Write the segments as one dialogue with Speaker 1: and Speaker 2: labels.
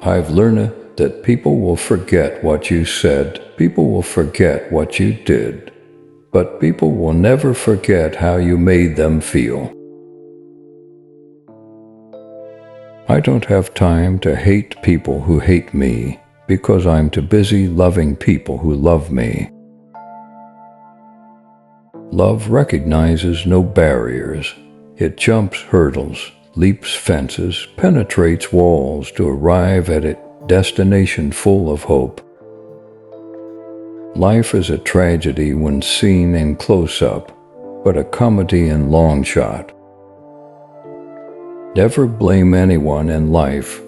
Speaker 1: I've learned that people will forget what you said, people will forget what you did, but people will never forget how you made them feel. I don't have time to hate people who hate me, because I'm too busy loving people who love me. Love recognizes no barriers. It jumps hurdles, leaps fences, penetrates walls to arrive at a destination full of hope. Life is a tragedy when seen in close-up, but a comedy in long shot. Never blame anyone in life.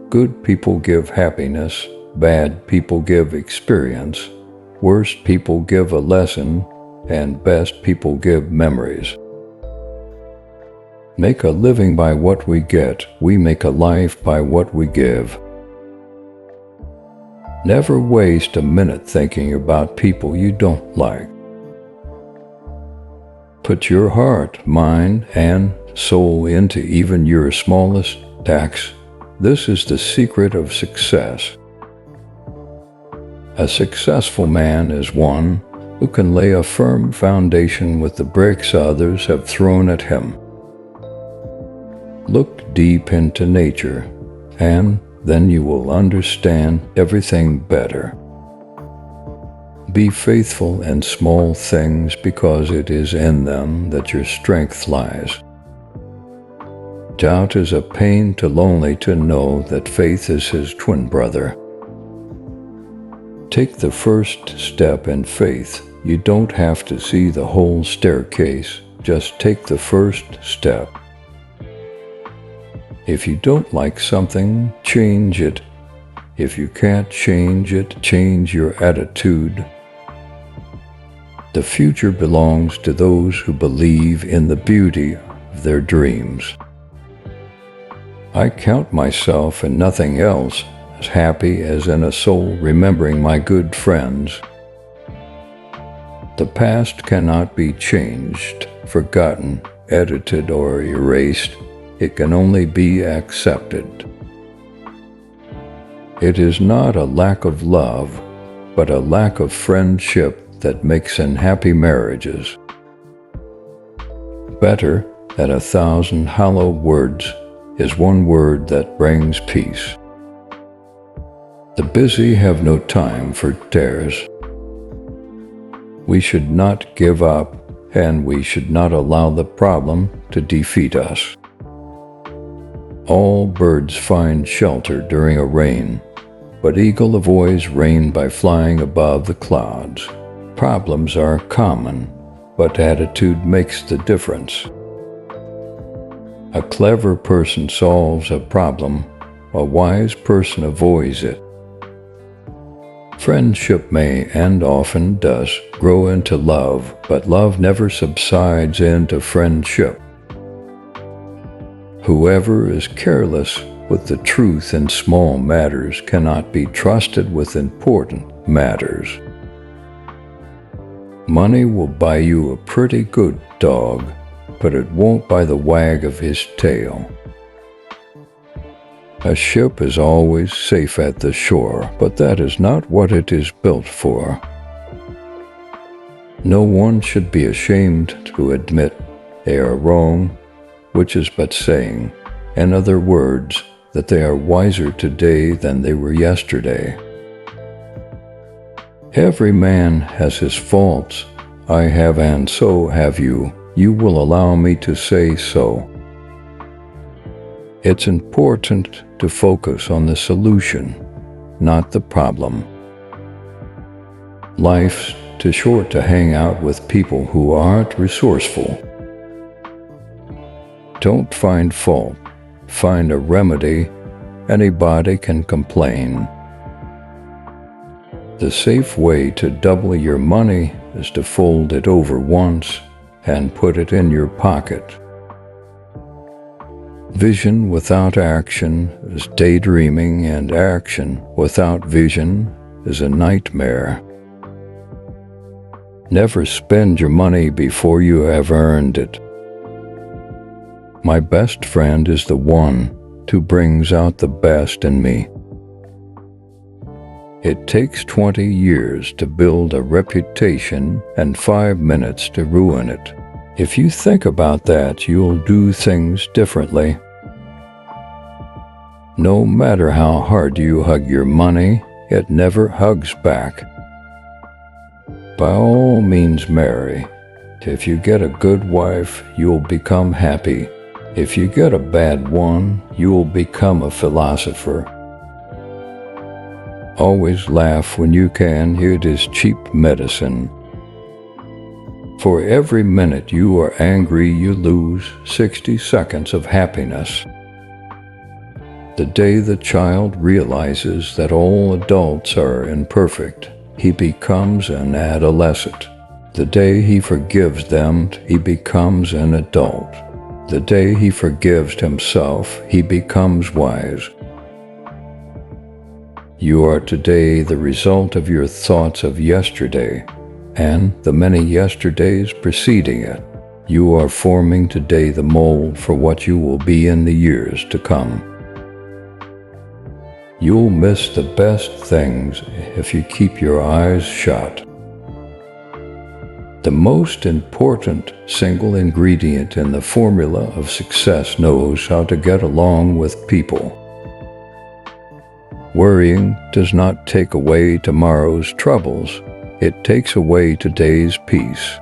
Speaker 1: Good people give happiness, bad people give experience, worst people give a lesson, and best people give memories. Make a living by what we get, we make a life by what we give. Never waste a minute thinking about people you don't like. Put your heart, mind, and soul into even your smallest acts. This is the secret of success. A successful man is one who can lay a firm foundation with the bricks others have thrown at him. Look deep into nature, and then you will understand everything better. Be faithful in small things because it is in them that your strength lies. Doubt is a pain to lonely to know that faith is his twin brother. Take the first step in faith. You don't have to see the whole staircase, just take the first step. If you don't like something, change it. If you can't change it, change your attitude. The future belongs to those who believe in the beauty of their dreams. I count myself and nothing else as happy as in a soul remembering my good friends. The past cannot be changed, forgotten, edited, or erased. It can only be accepted. It is not a lack of love, but a lack of friendship that makes unhappy marriages. Better than 1,000 hollow words is one word that brings peace. The busy have no time for tares. We should not give up, and we should not allow the problem to defeat us. All birds find shelter during a rain, but eagle avoids rain by flying above the clouds. Problems are common, but attitude makes the difference. A clever person solves a problem, a wise person avoids it. Friendship may, and often does, grow into love, but love never subsides into friendship. Whoever is careless with the truth in small matters cannot be trusted with important matters. Money will buy you a pretty good dog, but it won't buy the wag of his tail. A ship is always safe at the shore, but that is not what it is built for. No one should be ashamed to admit they are wrong, which is but saying, in other words, that they are wiser today than they were yesterday. Every man has his faults. I have, and so have you. You will allow me to say so. It's important to focus on the solution, not the problem. Life's too short to hang out with people who aren't resourceful. Don't find fault, find a remedy. Anybody can complain. The safe way to double your money is to fold it over once and put it in your pocket. Vision without action is daydreaming, and action without vision is a nightmare. Never spend your money before you have earned it. My best friend is the one who brings out the best in me. It takes 20 years to build a reputation and 5 minutes to ruin it. If you think about that, you'll do things differently. No matter how hard you hug your money, it never hugs back. By all means, marry. If you get a good wife, you'll become happy. If you get a bad one, you'll become a philosopher. Always laugh when you can. It is cheap medicine. For every minute you are angry, you lose 60 seconds of happiness. The day the child realizes that all adults are imperfect, he becomes an adolescent. The day he forgives them, he becomes an adult. The day he forgives himself, he becomes wise. You are today the result of your thoughts of yesterday and the many yesterdays preceding it. You are forming today the mold for what you will be in the years to come. You'll miss the best things if you keep your eyes shut. The most important single ingredient in the formula of success knows how to get along with people. Worrying does not take away tomorrow's troubles. It takes away today's peace.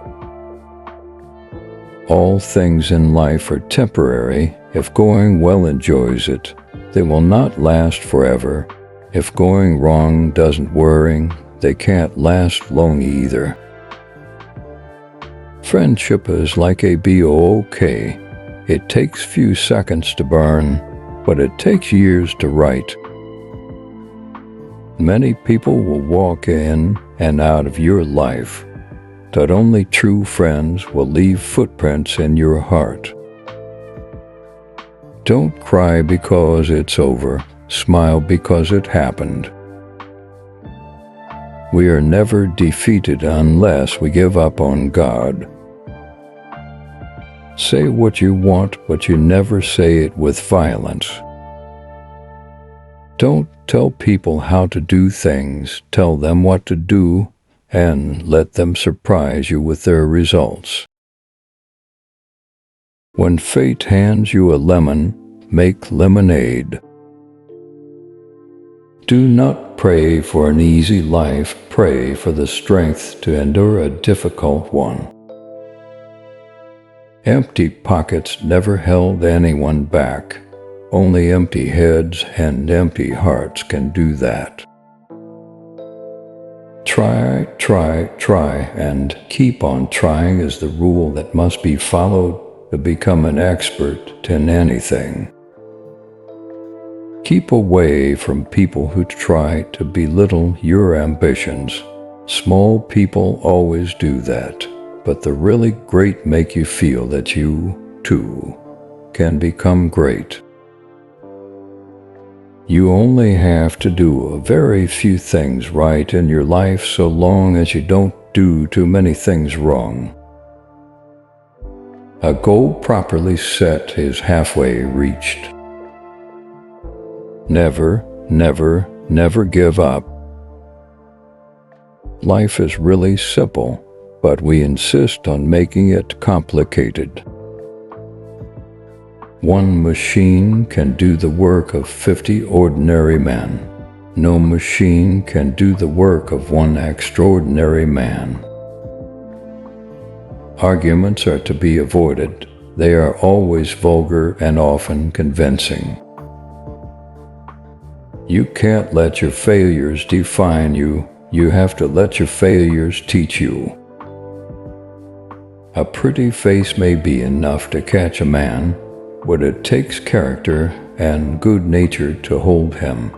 Speaker 1: All things in life are temporary. If going well enjoys it, they will not last forever. If going wrong doesn't worry, they can't last long either. Friendship is like a book. It takes few seconds to burn, but it takes years to write. Many people will walk in and out of your life, but only true friends will leave footprints in your heart. Don't cry because it's over. Smile because it happened. We are never defeated unless we give up on God. Say what you want, but you never say it with violence. Don't tell people how to do things. Tell them what to do and let them surprise you with their results. When fate hands you a lemon, make lemonade. Do not pray for an easy life. Pray for the strength to endure a difficult one. Empty pockets never held anyone back. Only empty heads and empty hearts can do that. Try, try, try, and keep on trying is the rule that must be followed to become an expert in anything. Keep away from people who try to belittle your ambitions. Small people always do that, but the really great make you feel that you, too, can become great. You only have to do a very few things right in your life so long as you don't do too many things wrong. A goal properly set is halfway reached. Never, never, never give up. Life is really simple, but we insist on making it complicated. One machine can do the work of 50 ordinary men. No machine can do the work of one extraordinary man. Arguments are to be avoided. They are always vulgar and often convincing. You can't let your failures define you. You have to let your failures teach you. A pretty face may be enough to catch a man, but it takes character and good nature to hold him.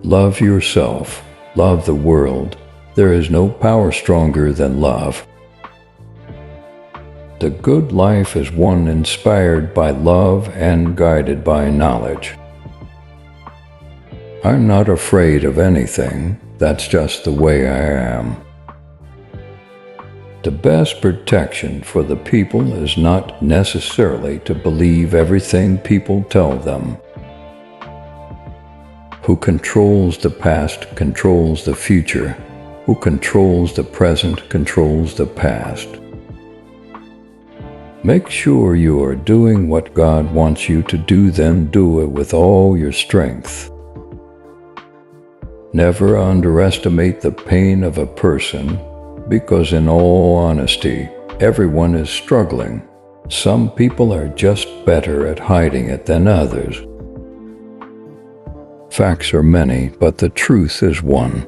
Speaker 1: Love yourself. Love the world. There is no power stronger than love. The good life is one inspired by love and guided by knowledge. I'm not afraid of anything. That's just the way I am. The best protection for the people is not necessarily to believe everything people tell them. Who controls the past controls the future. Who controls the present controls the past. Make sure you are doing what God wants you to do, then do it with all your strength. Never underestimate the pain of a person, because in all honesty, everyone is struggling. Some people are just better at hiding it than others. Facts are many, but the truth is one.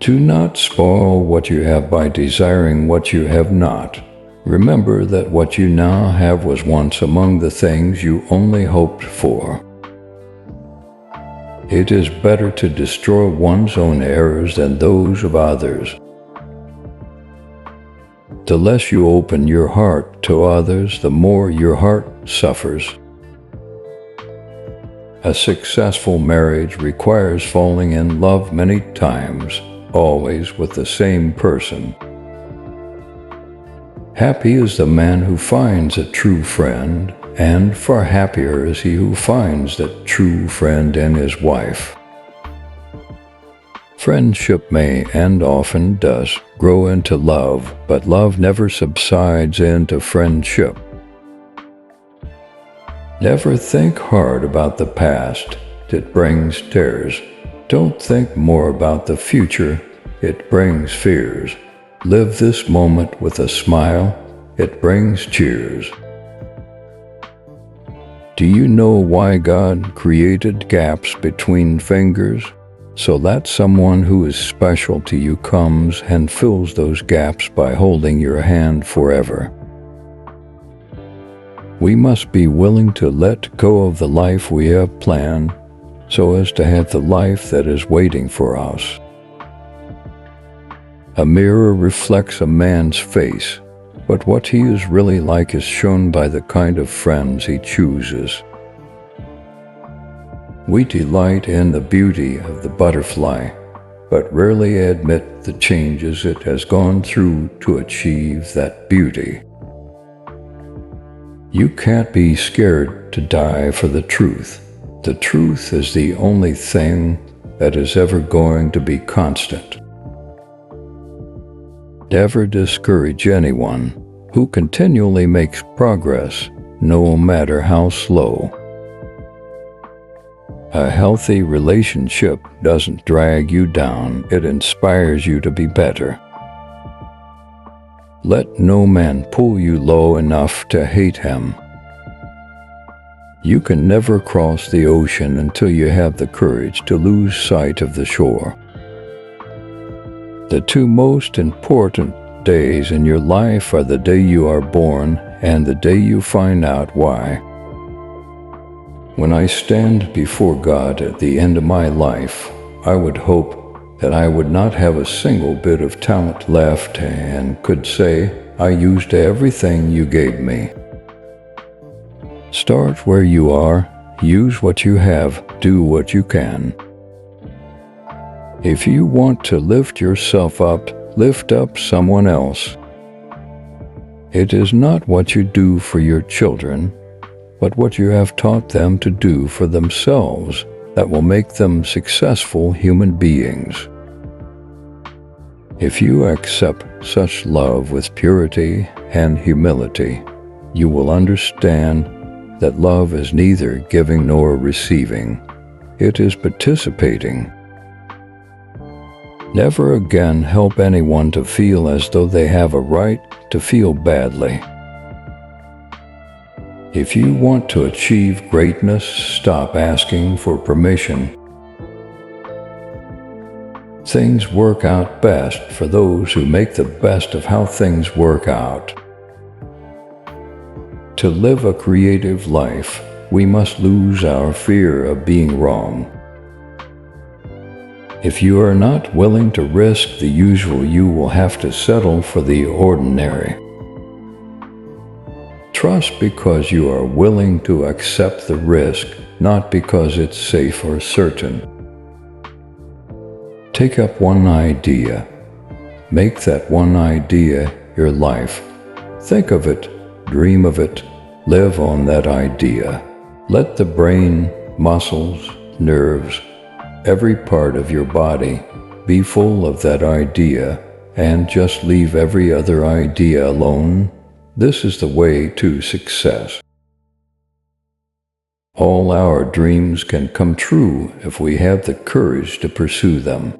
Speaker 1: Do not spoil what you have by desiring what you have not. Remember that what you now have was once among the things you only hoped for. It is better to destroy one's own errors than those of others. The less you open your heart to others, the more your heart suffers. A successful marriage requires falling in love many times, always with the same person. Happy is the man who finds a true friend, and far happier is he who finds that true friend in his wife. Friendship may, and often does, grow into love, but love never subsides into friendship. Never think hard about the past. It brings tears. Don't think more about the future. It brings fears. Live this moment with a smile. It brings cheers. Do you know why God created gaps between fingers? So that someone who is special to you comes and fills those gaps by holding your hand forever. We must be willing to let go of the life we have planned so as to have the life that is waiting for us. A mirror reflects a man's face, but what he is really like is shown by the kind of friends he chooses. We delight in the beauty of the butterfly, but rarely admit the changes it has gone through to achieve that beauty. You can't be scared to die for the truth. The truth is the only thing that is ever going to be constant. Never discourage anyone who continually makes progress, no matter how slow. A healthy relationship doesn't drag you down, it inspires you to be better. Let no man pull you low enough to hate him. You can never cross the ocean until you have the courage to lose sight of the shore. The two most important days in your life are the day you are born and the day you find out why. When I stand before God at the end of my life, I would hope that I would not have a single bit of talent left and could say, I used everything you gave me. Start where you are, use what you have, do what you can. If you want to lift yourself up, lift up someone else. It is not what you do for your children, but what you have taught them to do for themselves that will make them successful human beings. If you accept such love with purity and humility, you will understand that love is neither giving nor receiving. It is participating. Never again help anyone to feel as though they have a right to feel badly. If you want to achieve greatness, stop asking for permission. Things work out best for those who make the best of how things work out. To live a creative life, we must lose our fear of being wrong. If you are not willing to risk the usual, you will have to settle for the ordinary. Trust because you are willing to accept the risk, not because it's safe or certain. Take up one idea. Make that one idea your life. Think of it, dream of it, live on that idea. Let the brain muscles, nerves, every part of your body. Be full of that idea and just leave every other idea alone. This is the way to success. All our dreams can come true if we have the courage to pursue them.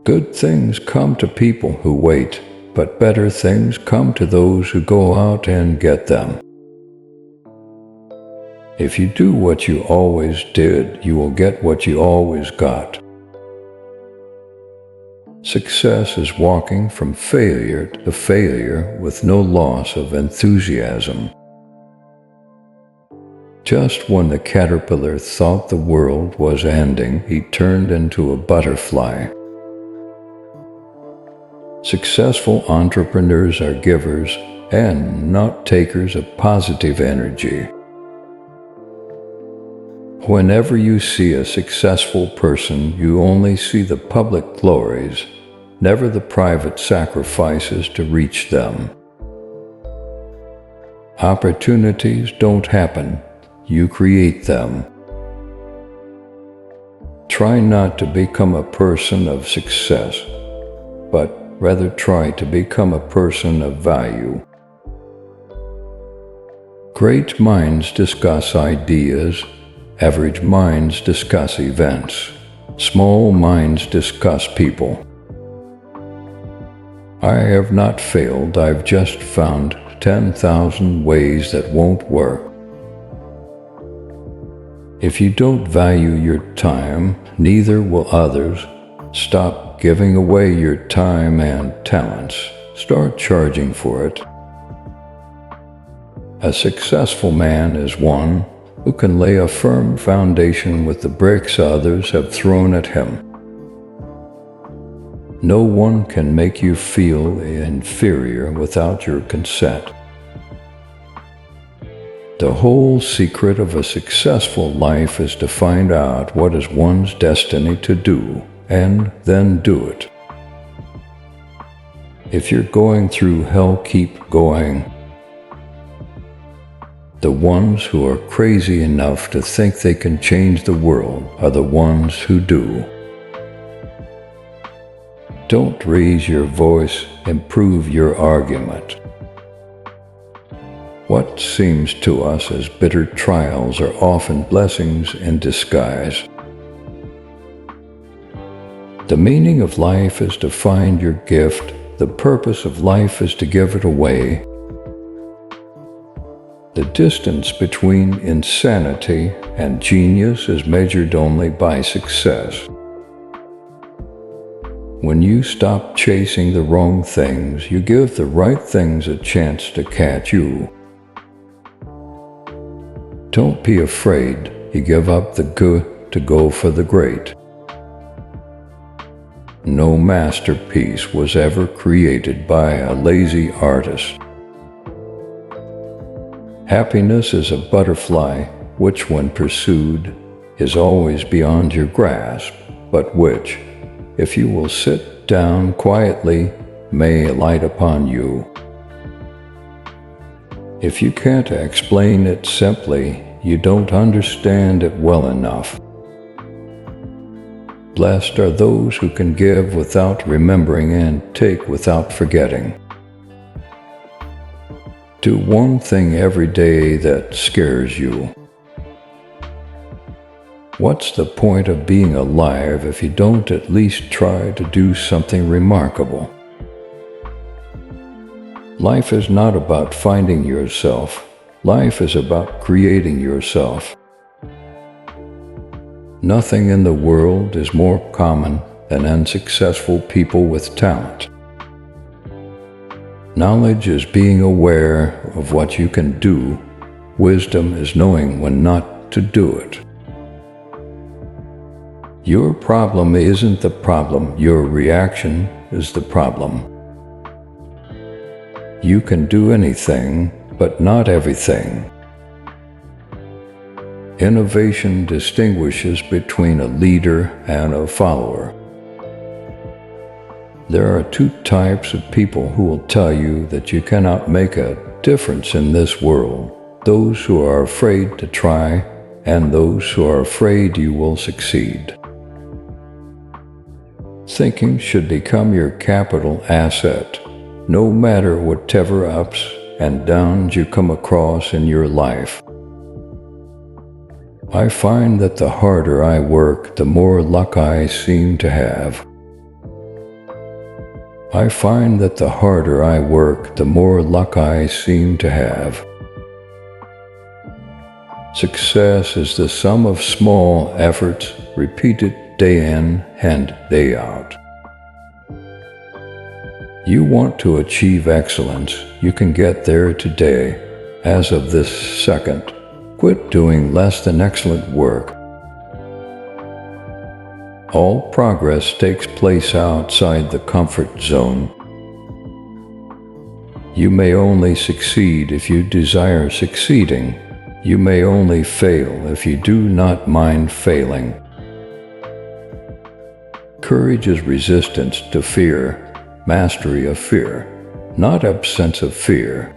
Speaker 1: Good things come to people who wait, but better things come to those who go out and get them. If you do what you always did, you will get what you always got. Success is walking from failure to failure with no loss of enthusiasm. Just when the caterpillar thought the world was ending, he turned into a butterfly. Successful entrepreneurs are givers and not takers of positive energy. Whenever you see a successful person, you only see the public glories, never the private sacrifices to reach them. Opportunities don't happen, you create them. Try not to become a person of success, but rather try to become a person of value. Great minds discuss ideas, average minds discuss events, small minds discuss people. I have not failed, I've just found 10,000 ways that won't work. If you don't value your time, neither will others. Stop giving away your time and talents. Start charging for it. A successful man is one who can lay a firm foundation with the bricks others have thrown at him. No one can make you feel inferior without your consent. The whole secret of a successful life is to find out what is one's destiny to do, and then do it. If you're going through hell, keep going. The ones who are crazy enough to think they can change the world are the ones who do. Don't raise your voice, improve your argument. What seems to us as bitter trials are often blessings in disguise. The meaning of life is to find your gift. The purpose of life is to give it away. The distance between insanity and genius is measured only by success. When you stop chasing the wrong things, you give the right things a chance to catch you. Don't be afraid. You give up the good to go for the great. No masterpiece was ever created by a lazy artist. Happiness is a butterfly, which when pursued is always beyond your grasp, but which, if you will sit down quietly, may alight upon you. If you can't explain it simply, you don't understand it well enough. Blessed are those who can give without remembering and take without forgetting. Do one thing every day that scares you. What's the point of being alive if you don't at least try to do something remarkable? Life is not about finding yourself. Life is about creating yourself. Nothing in the world is more common than unsuccessful people with talent. Knowledge is being aware of what you can do. Wisdom is knowing when not to do it. Your problem isn't the problem, your reaction is the problem. You can do anything, but not everything. Innovation distinguishes between a leader and a follower. There are two types of people who will tell you that you cannot make a difference in this world. those who are afraid to try, and those who are afraid you will succeed. Thinking should become your capital asset, no matter whatever ups and downs you come across in your life. I find that the harder I work, the more luck I seem to have. I find that the harder I work, the more luck I seem to have. Success is the sum of small efforts repeated day in and day out. You want to achieve excellence, you can get there today. As of this second, quit doing less than excellent work. All progress takes place outside the comfort zone. You may only succeed if you desire succeeding. You may only fail if you do not mind failing. Courage is resistance to fear, mastery of fear, not absence of fear.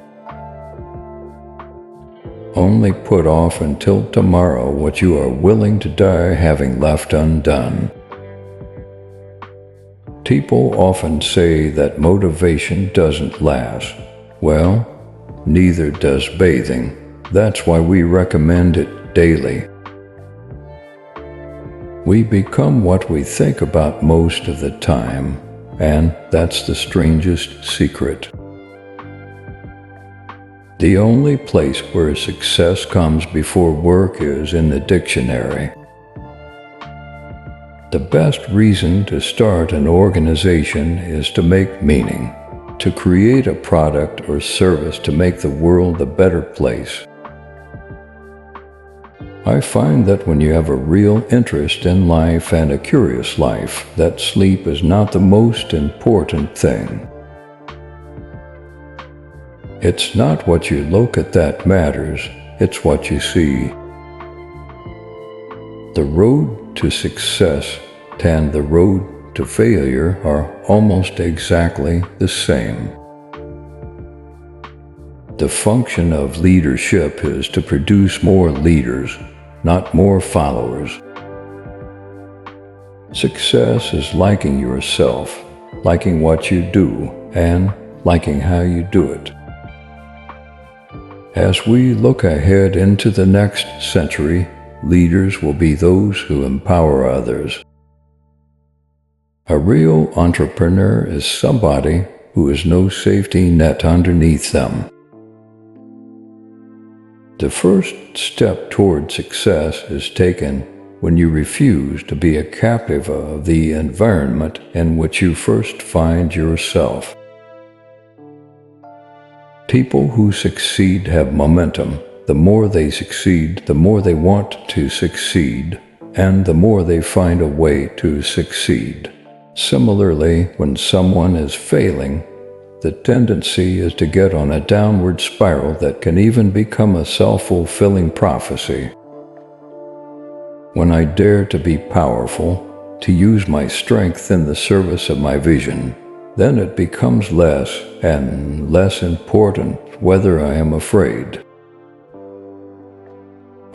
Speaker 1: Only put off until tomorrow what you are willing to die having left undone. People often say that motivation doesn't last. Well, neither does bathing. That's why we recommend it daily. We become what we think about most of the time, and that's the strangest secret. The only place where success comes before work is in the dictionary. The best reason to start an organization is to make meaning, to create a product or service to make the world a better place. I find that when you have a real interest in life and a curious life, that sleep is not the most important thing. It's not what you look at that matters, it's what you see. The road to success and the road to failure are almost exactly the same. The function of leadership is to produce more leaders, not more followers. Success is liking yourself, liking what you do, and liking how you do it. As we look ahead into the next century, leaders will be those who empower others. A real entrepreneur is somebody who has no safety net underneath them. The first step toward success is taken when you refuse to be a captive of the environment in which you first find yourself. People who succeed have momentum. The more they succeed, the more they want to succeed, and the more they find a way to succeed. Similarly, when someone is failing, the tendency is to get on a downward spiral that can even become a self-fulfilling prophecy. When I dare to be powerful, to use my strength in the service of my vision, then it becomes less and less important whether I am afraid.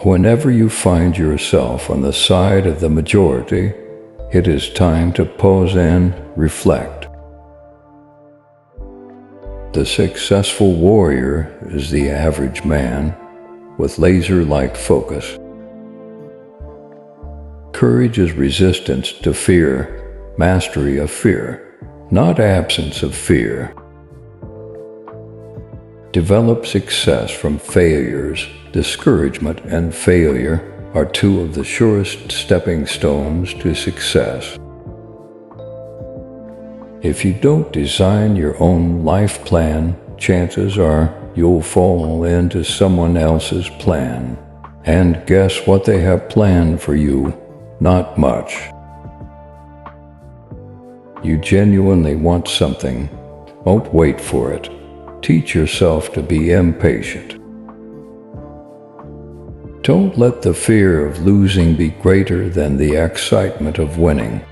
Speaker 1: Whenever you find yourself on the side of the majority, it is time to pause and reflect. The successful warrior is the average man with laser-like focus. Courage is resistance to fear, mastery of fear, not absence of fear. Develop success from failures. Discouragement and failure are two of the surest stepping stones to success. If you don't design your own life plan, chances are you'll fall into someone else's plan. And guess what they have planned for you? Not much. You genuinely want something. Don't wait for it. Teach yourself to be impatient. Don't let the fear of losing be greater than the excitement of winning.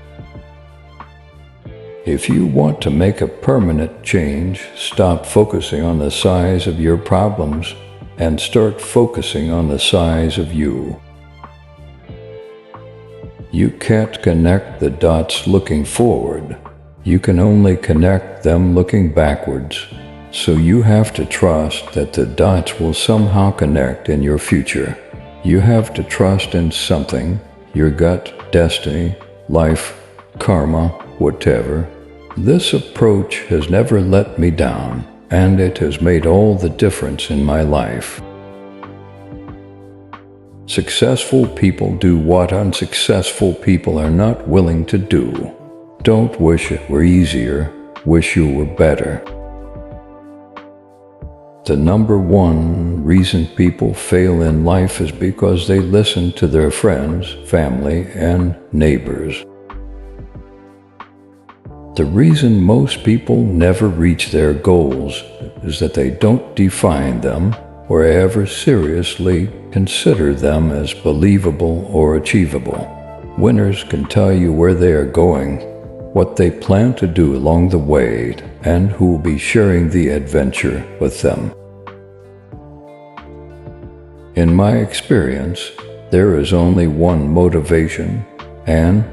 Speaker 1: If you want to make a permanent change, stop focusing on the size of your problems and start focusing on the size of you. You can't connect the dots looking forward. You can only connect them looking backwards. So you have to trust that the dots will somehow connect in your future. You have to trust in something, your gut, destiny, life, karma, whatever. This approach has never let me down, and it has made all the difference in my life. Successful people do what unsuccessful people are not willing to do. Don't wish it were easier, wish you were better. The number one reason people fail in life is because they listen to their friends, family, and neighbors. The reason most people never reach their goals is that they don't define them or ever seriously consider them as believable or achievable. Winners can tell you where they are going, what they plan to do along the way, and who will be sharing the adventure with them. In my experience, there is only one motivation, and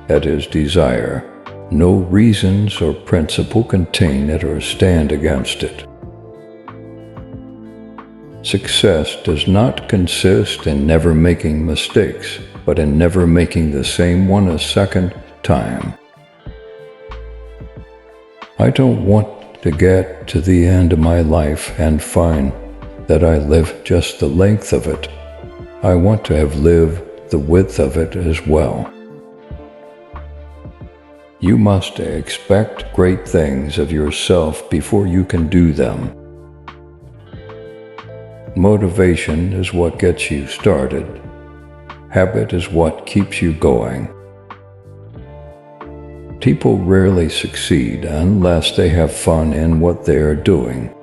Speaker 1: that is desire. No reasons or principle contain it or stand against it. Success does not consist in never making mistakes, but in never making the same one a second time. I don't want to get to the end of my life and find that I live just the length of it. I want to have lived the width of it as well. You must expect great things of yourself before you can do them. Motivation is what gets you started. Habit is what keeps you going. People rarely succeed unless they have fun in what they are doing.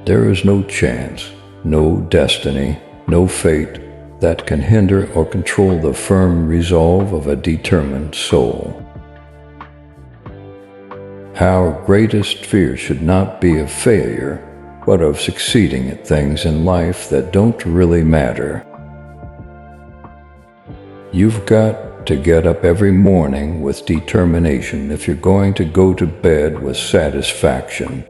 Speaker 1: There is no chance, no destiny, no fate that can hinder or control the firm resolve of a determined soul. Our greatest fear should not be of failure, but of succeeding at things in life that don't really matter. You've got to get up every morning with determination if you're going to go to bed with satisfaction.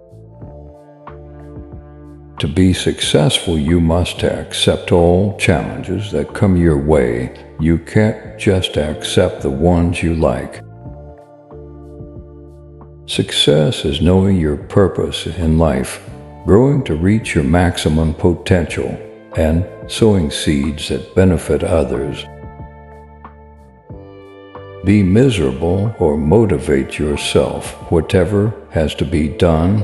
Speaker 1: To be successful, you must accept all challenges that come your way. You can't just accept the ones you like. Success is knowing your purpose in life, growing to reach your maximum potential, and sowing seeds that benefit others. Be miserable or motivate yourself. Whatever has to be done,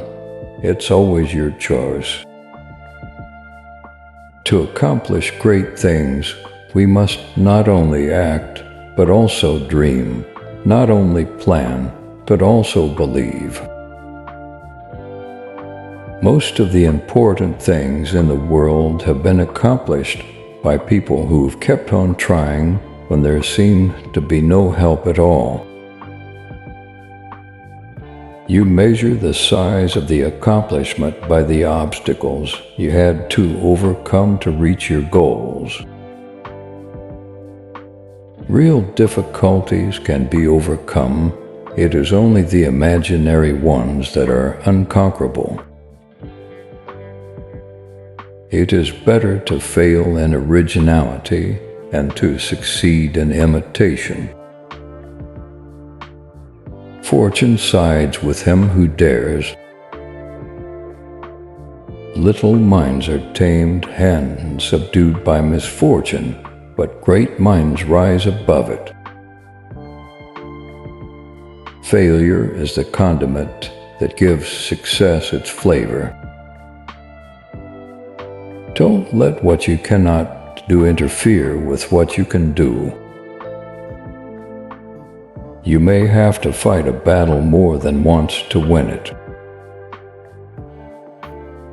Speaker 1: it's always your choice. To accomplish great things, we must not only act, but also dream, not only plan, but also believe. Most of the important things in the world have been accomplished by people who've kept on trying when there seemed to be no help at all. You measure the size of the accomplishment by the obstacles you had to overcome to reach your goals. Real difficulties can be overcome. It is only the imaginary ones that are unconquerable. It is better to fail in originality and to succeed in imitation. Fortune sides with him who dares. Little minds are tamed and subdued by misfortune, but great minds rise above it. Failure is the condiment that gives success its flavor. Don't let what you cannot do interfere with what you can do. You may have to fight a battle more than once to win it.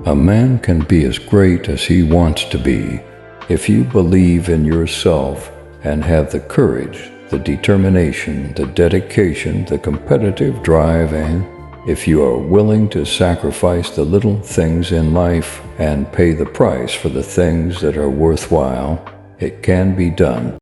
Speaker 1: A man can be as great as he wants to be if you believe in yourself and have the courage, the determination, the dedication, the competitive drive, and If you are willing to sacrifice the little things in life and pay the price for the things that are worthwhile, it can be done.